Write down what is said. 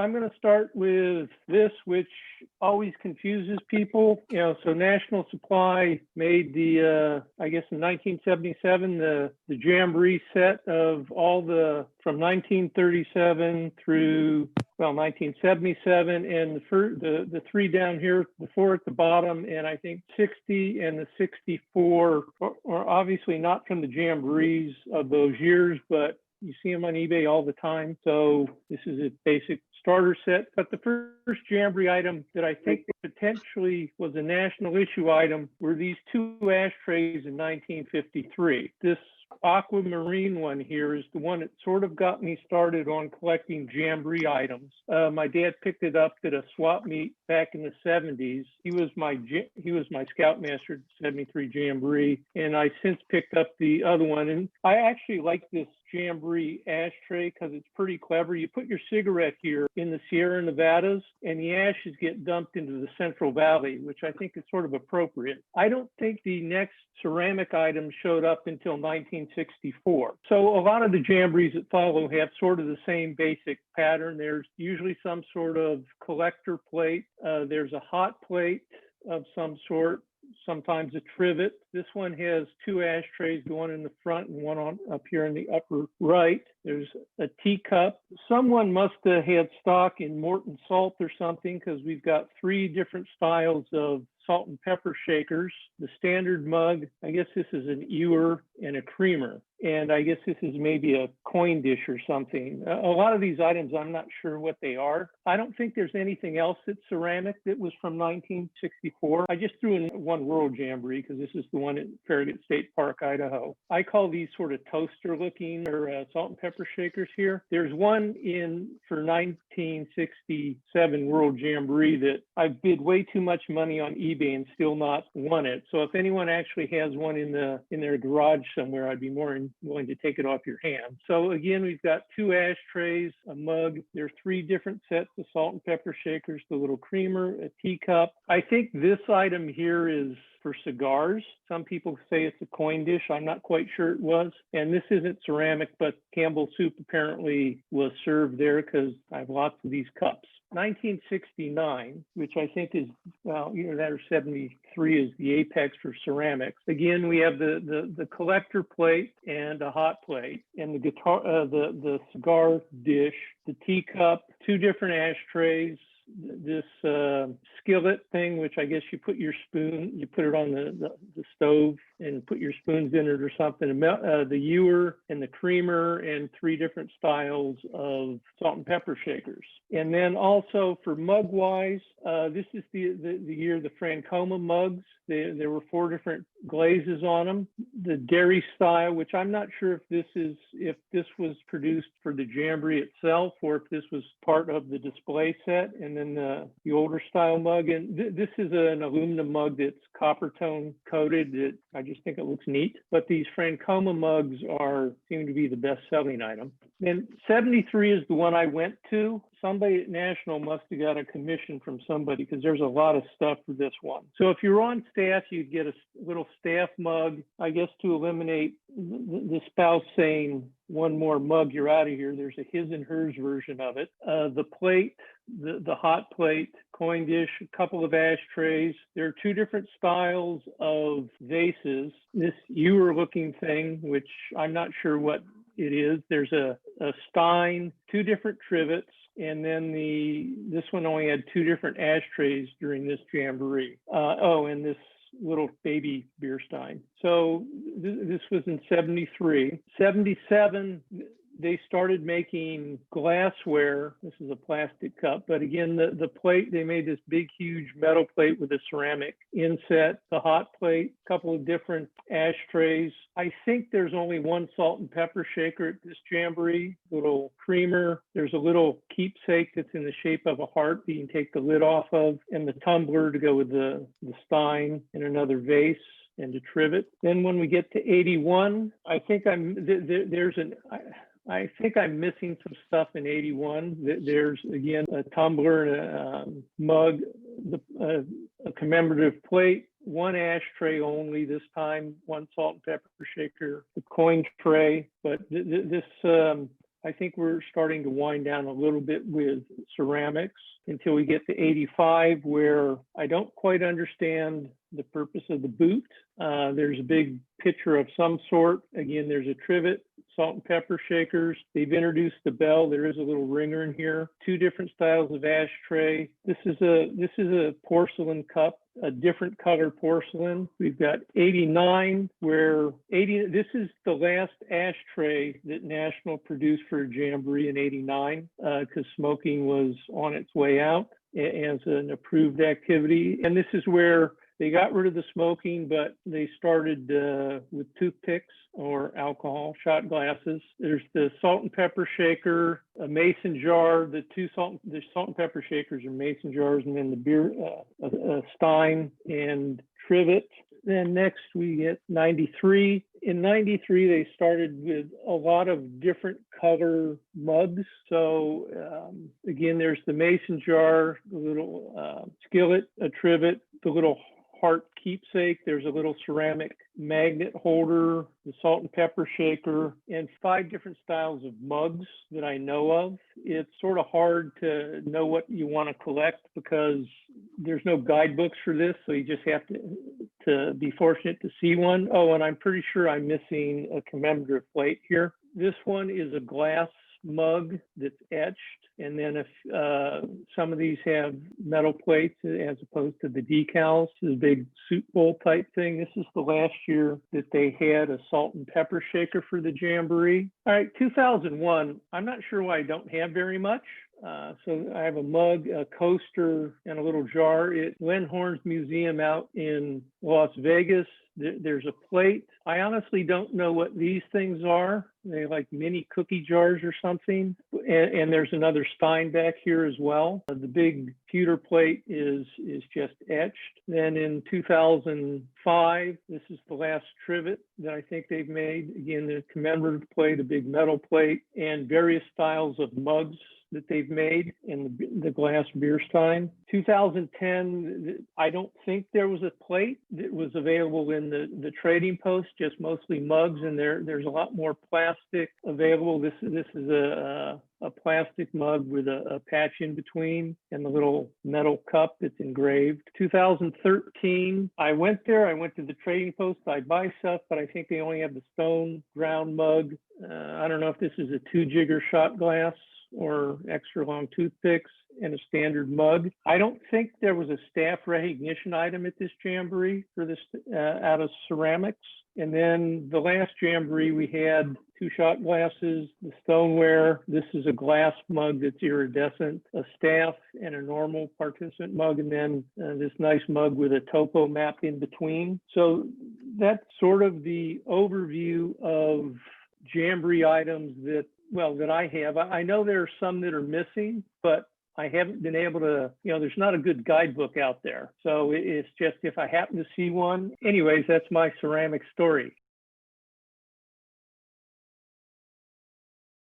I'm going to start with this, which always confuses people. So National Supply made I guess in 1977, the Jamboree set of all from 1937 through 1977, and the three down here, the four at the bottom, and I think 60 and the 64 are obviously not from the Jamborees of those years, but you see them on eBay all the time. So this is a basic starter set. But the first Jamboree item that I think potentially was a national issue item were these two ashtrays in 1953. This aquamarine one here is the one that sort of got me started on collecting Jamboree items. My dad picked it up at a swap meet back in the 70s. He was my scoutmaster at 73 Jamboree, and I since picked up the other one. And I actually like this Jamboree ashtray because it's pretty clever. You put your cigarette here in the Sierra Nevadas, and the ashes get dumped into the Central Valley, which I think is sort of appropriate. I don't think the next ceramic item showed up until 1964. So a lot of the Jamborees that follow have sort of the same basic pattern. There's usually some sort of collector plate. There's a hot plate of some sort, sometimes a trivet. This one has two ashtrays, one in the front and one up here in the upper right. There's a teacup. Someone must have had stock in Morton salt or something, because we've got three different styles of salt and pepper shakers. The standard mug, I guess this is an ewer and a creamer. And I guess this is maybe a coin dish or something. A lot of these items, I'm not sure what they are. I don't think there's anything else that's ceramic that was from 1964. I just threw in one World Jamboree because this is the one at Farragut State Park, Idaho. I call these sort of toaster looking or salt and pepper shakers here. There's one for 1967 World Jamboree that I bid way too much money on eBay and still not won it. So if anyone actually has one in their garage somewhere, I'd be more willing to take it off your hand. So again, we've got two ashtrays, a mug. There's three different sets of salt and pepper shakers, the little creamer, a teacup. I think this item here is for cigars. Some people say it's a coin dish. I'm not quite sure it was. And this isn't ceramic, but Campbell soup apparently was served there because I have lots of these cups. 1969, which I think is, either that or 73 is the apex for ceramics. Again, we have the collector plate and a hot plate, and the cigar dish, the teacup, two different ashtrays, this skillet thing, which I guess you put your spoon, you put it on the stove and put your spoons in it or something, the ewer and the creamer, and three different styles of salt and pepper shakers. And then also for mug wise, this is the year the Francoma mugs. There were four different glazes on them. The dairy style, which I'm not sure if this was produced for the Jamboree itself or if this was part of the display set. And then the older style mug, and this is an aluminum mug that's copper tone coated. I just think it looks neat. But these Francoma mugs seem to be the best selling item. Then 73 is the one I went to. Somebody at National must have got a commission from somebody because there's a lot of stuff for this one. So if you're on staff, you'd get a little staff mug, I guess, to eliminate the spouse saying, one more mug, you're out of here. There's a his and hers version of it. The plate, the hot plate, coin dish, a couple of ashtrays. There are two different styles of vases. This ewer looking thing, which I'm not sure what it is. There's a stein, two different trivets, and then this one only had two different ashtrays during this Jamboree. And this little baby beer stein. So this was in 73. 77, they started making glassware. This is a plastic cup, but again, the plate, they made this big, huge metal plate with a ceramic inset, the hot plate, a couple of different ashtrays. I think there's only one salt and pepper shaker at this Jamboree, little creamer. There's a little keepsake that's in the shape of a heart that you can take the lid off of, and the tumbler to go with the stein, and another vase and a trivet. Then when we get to 81, I think I think I'm missing some stuff in 81. There's, again, a tumbler and a mug, a commemorative plate, one ashtray only this time, one salt and pepper shaker, the coin tray. But this, I think we're starting to wind down a little bit with ceramics until we get to 85, where I don't quite understand the purpose of the boot. There's a big pitcher of some sort. Again, there's a trivet, salt and pepper shakers. They've introduced the bell. There is a little ringer in here. Two different styles of ashtray. This is a porcelain cup, a different color porcelain. We've got 89, where this is the last ashtray that National produced for a Jamboree in 89, because smoking was on its way out as an approved activity. And this is where they got rid of the smoking, but they started with toothpicks or alcohol shot glasses. There's the salt and pepper shaker, a mason jar. The salt and pepper shakers are mason jars, and then the beer, a stein and trivet. Then next we get 93. In 93, they started with a lot of different color mugs. So again, there's the mason jar, the little skillet, a trivet, the little heart keepsake. There's a little ceramic magnet holder, the salt and pepper shaker, and 5 different styles of mugs that I know of. It's sort of hard to know what you want to collect because there's no guidebooks for this, so you just have to be fortunate to see one. Oh, and I'm pretty sure I'm missing a commemorative plate here. This one is a glass mug that's etched, and then if some of these have metal plates as opposed to the decals, this is a big soup bowl type thing. This is the last year that they had a salt and pepper shaker for the Jamboree. All right, 2001, I'm not sure why I don't have very much. So I have a mug, a coaster, and a little jar at Lenhorn's Museum out in Las Vegas. There's a plate. I honestly don't know what these things are. They're like mini cookie jars or something. And there's another stein back here as well. The big pewter plate is just etched. Then in 2005, this is the last trivet that I think they've made. Again, the commemorative plate, a big metal plate, and various styles of mugs that they've made in the glass beer stein. 2010, I don't think there was a plate that was available in the trading post, just mostly mugs, and there's a lot more plastic available. This is a plastic mug with a patch in between and the little metal cup that's engraved. 2013, I went to the trading post, I buy stuff, but I think they only have the stone ground mug. I don't know if this is a 2-jigger shot glass or extra long toothpicks and a standard mug. I don't think there was a staff recognition item at this Jamboree for this out of ceramics. And then the last Jamboree, we had 2 shot glasses, the stoneware. This is a glass mug that's iridescent, a staff and a normal participant mug, and then this nice mug with a topo map in between. So that's sort of the overview of Jamboree items that I have. I know there are some that are missing, but I haven't been able to, there's not a good guidebook out there. So it's just if I happen to see one. Anyways, that's my ceramic story.